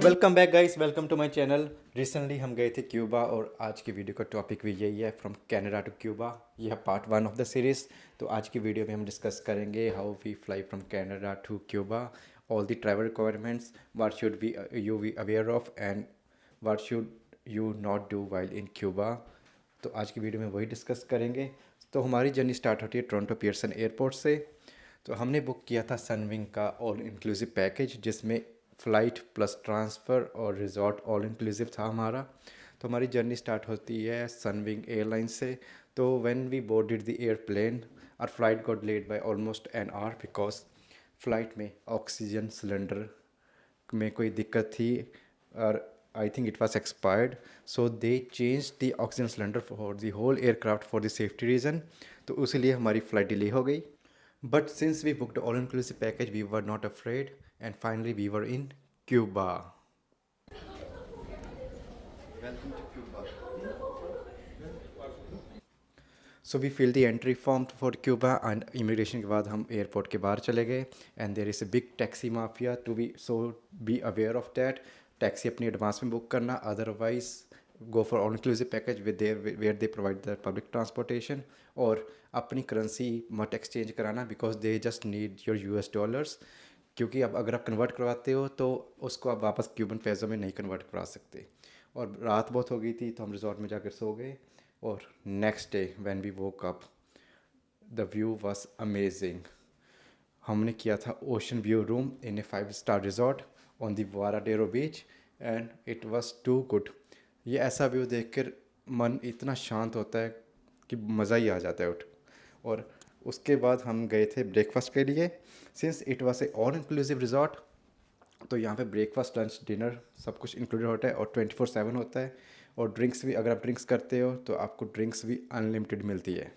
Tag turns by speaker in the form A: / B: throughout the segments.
A: Welcome back guys, welcome to my channel. Recently हम गए थे क्यूबा और आज की वीडियो का टॉपिक भी यही है, फ्रॉम कनाडा टू क्यूबा। ये है पार्ट 1 ऑफ द सीरीज़। तो आज की वीडियो में हम डिस्कस करेंगे how we fly from Canada to Cuba, all the travel requirements, what should be you be aware of and what should you not do while in Cuba. तो आज की video में वही डिस्कस करेंगे। तो हमारी जर्नी स्टार्ट होती है टोरंटो पियर्सन एयरपोर्ट से। तो हमने बुक किया था सनविंग का ऑल इंक्लूसिव पैकेज, जिसमें फ़्लाइट प्लस ट्रांसफ़र और रिजॉर्ट ऑल इंक्लूसिव था हमारा। तो हमारी जर्नी स्टार्ट होती है सनविंग एयरलाइन से। तो when we boarded the airplane, our flight got late by almost an hour because flight में ऑक्सीजन सिलेंडर में कोई दिक्कत थी और I think it was expired. So they change the oxygen cylinder for the whole aircraft for the safety reason. तो उसलिए हमारी flight delay हो गई। But since we booked all inclusive package, we were not afraid, and finally we were in Cuba. Welcome to Cuba. So we filled the entry form for Cuba and immigration के बाद हम airport के बाहर चले गए and there is a big taxi mafia to be aware of that. Taxi अपनी advance में book करना, otherwise go for all inclusive package with there where they provide the public transportation. और अपनी करेंसी मत एक्सचेंज कराना because they just need your US dollars, क्योंकि अब अगर आप कन्वर्ट करवाते हो तो उसको आप वापस क्यूबन पेसो में नहीं कन्वर्ट करवा सकते। और रात बहुत हो गई थी तो हम रिजॉर्ट में जाकर सो गए। और next day when we woke up, the view was amazing. हमने किया था ocean view room in a 5 star resort on the Varadero beach and it was too good. ये ऐसा व्यू देखकर मन इतना शांत होता है कि मज़ा ही आ जाता है उठ। और उसके बाद हम गए थे ब्रेकफास्ट के लिए। Since it was a all inclusive resort, तो यहाँ पे ब्रेकफास्ट लंच डिनर सब कुछ इंक्लूडेड होता है और 24/7 होता है। और ड्रिंक्स भी, अगर आप ड्रिंक्स करते हो तो आपको ड्रिंक्स भी अनलिमिटेड मिलती है।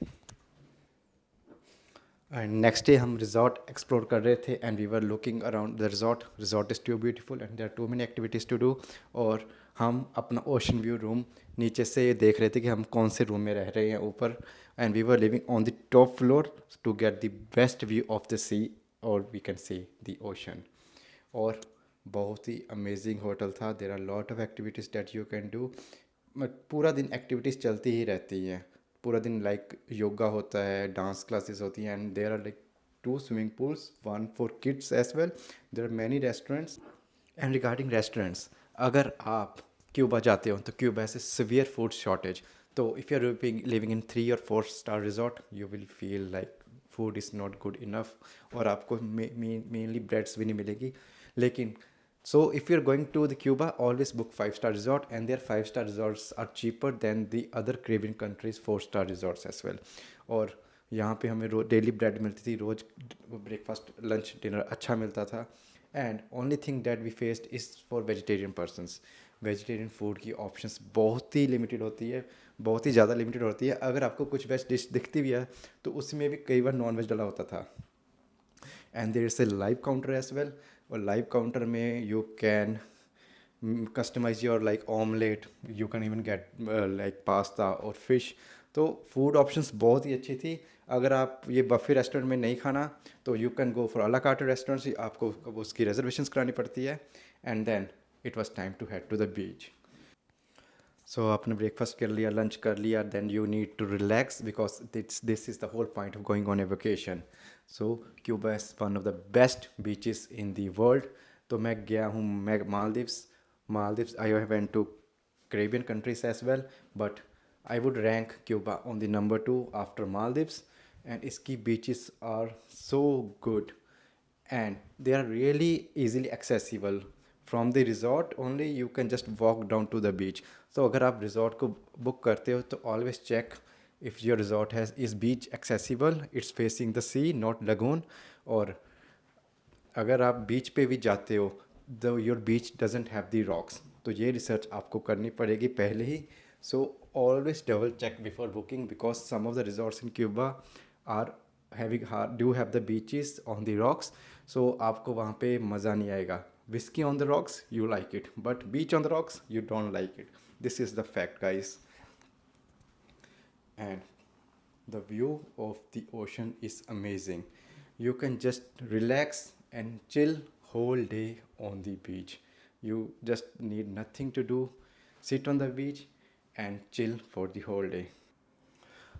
A: एंड नेक्स्ट डे हम रिजॉर्ट एक्सप्लोर कर रहे थे and we were looking around the resort is too beautiful and there are too many activities to do. और हम अपना ओशन व्यू रूम नीचे से देख रहे थे कि हम कौन से रूम में रह रहे हैं ऊपर। And we were living on the top floor to get the best view of the sea और we can see the ocean. और बहुत ही अमेजिंग होटल था। There are lot of activities that you can do. पूरा दिन activities चलती ही रहती हैं। पूरा दिन लाइक योगा होता है, डांस क्लासेस होती हैं and there are like 2 swimming pools, one for kids as well. There are many restaurants. And regarding restaurants, अगर आप क्यूबा जाते हो तो Cuba has a severe food shortage. तो if you are living in 3 or 4 star resort, you will feel like food is not good enough और आपको mainly breads भी नहीं मिलेगी। लेकिन so if you're going to the Cuba, always book 5 star resort, and their 5 star resorts are cheaper than the other Caribbean countries 4 star resorts as well. और यहाँ पे हमें डेली ब्रेड मिलती थी, रोज़ ब्रेकफास्ट लंच डिनर अच्छा मिलता था। And only thing that we faced is for vegetarian persons. Vegetarian food की ऑप्शंस बहुत ही लिमिटेड होती है, बहुत ही ज़्यादा लिमिटेड होती है। अगर आपको कुछ वेज डिश दिखती भी है तो उसमें भी कई बार नॉन वेज डला होता था। And there is a live counter as well. और लाइव काउंटर में you can customise your like omelette, you can even get like pasta और फिश। तो फूड ऑप्शंस बहुत ही अच्छी थी। अगर आप ये बफे रेस्टोरेंट में नहीं खाना तो you can go for a la carte restaurants, आपको उसकी रिजर्वेशंस करानी पड़ती है। And then it was time to head to the beach. So आपने ब्रेकफास्ट कर लिया, लंच कर लिया, then you need to relax because this is the whole point of going on a vacation. So Cuba is one of the best beaches in the world. तो मैं गया हूँ मैं Maldives I have went to Caribbean countries as well, but I would rank Cuba on the number 2 after Maldives, and its beaches are so good and they are really easily accessible from the resort only. You can just walk down to the beach. So अगर आप resort को book करते हो तो always check if your resort is beach accessible, it's facing the sea not lagoon। और अगर आप बीच पे भी जाते हो the your beach doesn't have the rocks, तो ये रिसर्च आपको करनी पड़ेगी पहले ही। So always double check before booking because some of the resorts in Cuba are do have the beaches on the rocks. So आपको वहाँ पे मज़ा नहीं आएगा। Whisky on the rocks you like it, but beach on the rocks you don't like it. This is the fact guys. And The view of the ocean is amazing. You can just relax and chill whole day on the beach. You just need nothing to do. Sit on the beach and chill for the whole day.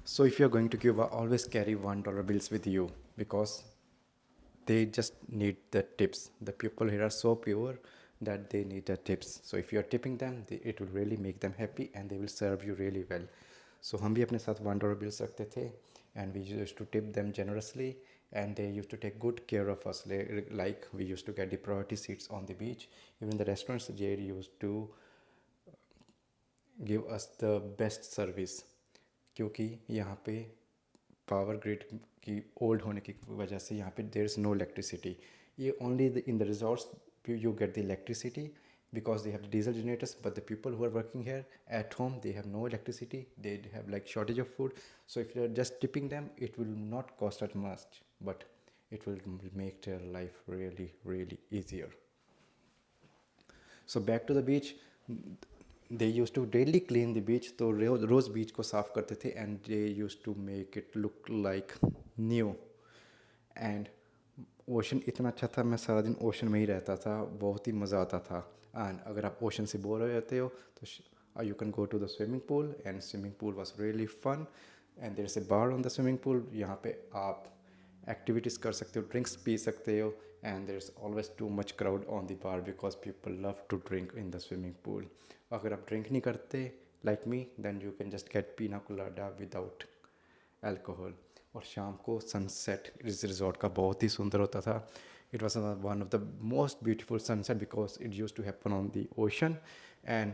A: So if you're going to Cuba, always carry $1 bills with you because they just need the tips. The people here are so pure that they need the tips. So if you're tipping them, it will really make them happy and they will serve you really well. So हम भी अपने साथ $1 bills रखते थे and we used to tip them generously and they used to take good care of us. Like we used to get the priority seats on the beach. Even the restaurants, they used to give us the best service क्योंकि यहाँ पे power grid की old होने की वजह से यहाँ पे देर इज़ नो इलेक्ट्रिसिटी. ये only in the resorts you get the electricity because they have the diesel generators, but the people who are working here at home, they have no electricity, they have like shortage of food. So if you're just tipping them, it will not cost that much, but it will make their life really really easier. So back to the beach, they used to daily clean the beach. तो रोज़ बीच को साफ़ करते थे and they used to make it look like new. And ocean इतना अच्छा था, मैं सारा दिन ओशन में ही रहता था, बहुत ही मज़ा आता था. एंड अगर आप ओशन से बोर हो जाते हो तो you can go to the swimming pool and swimming pool was really fun. And there is a bar on the swimming pool. यहाँ पे आप एक्टिविटीज़ कर सकते हो, ड्रिंक्स पी सकते हो. And there is always too much crowd on the bar because people love to drink in the swimming pool. अगर आप ड्रिंक नहीं करते like me, then you can just get pina colada without alcohol. और शाम को sunset इस resort का बहुत ही सुंदर होता था. It was one of the most beautiful sunset because it use to happen on the ocean. And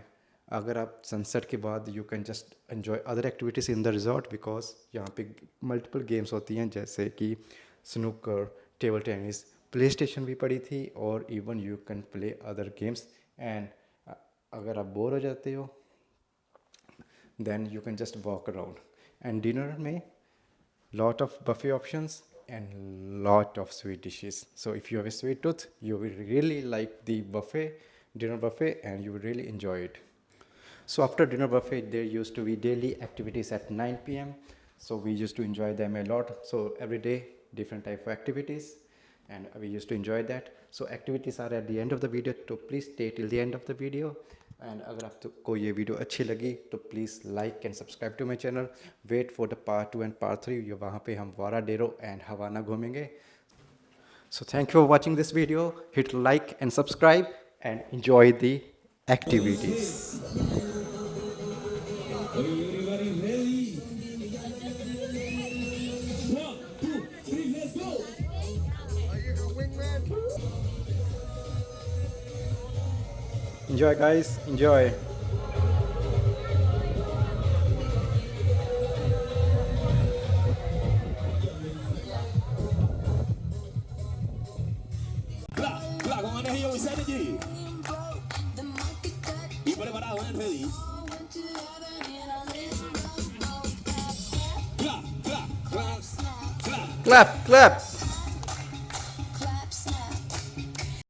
A: अगर आप सनसेट के बाद you can just enjoy other activities in the resort because यहाँ पे मल्टीपल गेम्स होती हैं जैसे कि snooker, table tennis, PlayStation भी पड़ी थी और even you can play other games. And अगर आप बोर हो जाते हो then you can just walk around. And dinner में lot of buffet options and lot of sweet dishes. So if you have a sweet tooth, you will really like the dinner buffet, and you will really enjoy it. So after dinner buffet, there used to be daily activities at 9 p.m. So we used to enjoy them a lot. So every day, different type of activities, and we used to enjoy that. So activities are at the end of the video, so please stay till the end of the video. And अगर आपको ये video अच्छी लगी तो please like and subscribe to my channel. Wait for the part 2 and part 3. ये वहाँ पे हम वाराडेरो एंड हवाना घूमेंगे. So thank you for watching this video. Hit like and subscribe and enjoy the activities. Enjoy guys, enjoy.
B: Claro, con energía y energy. Y preparados and ready. Clap, clap, clap, clap.
A: Clap, clap.